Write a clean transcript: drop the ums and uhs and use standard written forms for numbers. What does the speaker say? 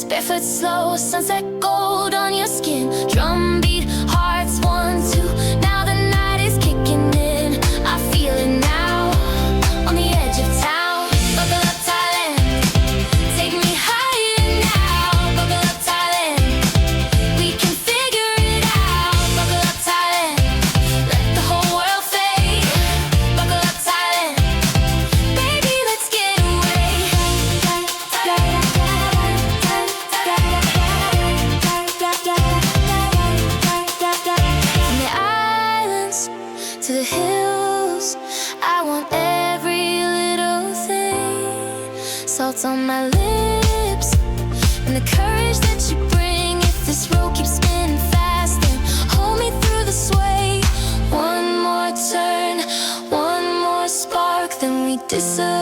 barefoot slow, sunset gold on your skin. Drumbeat, hearts 1, 2. Now the night is kicking in. I feel it now, on the edge of town. Buckle up, Thailand, take me higher now. Buckle up, Thailand, we can figure it out. Buckle up, Thailand, let the whole world fade. Buckle up, Thailand, baby, let's get away. From the islands to the hills, I want every little thing. Salt on my lips and the courage that you bring. If this road keeps spinning fast, then hold me through the sway. One more turn, one more spark, then we disappear.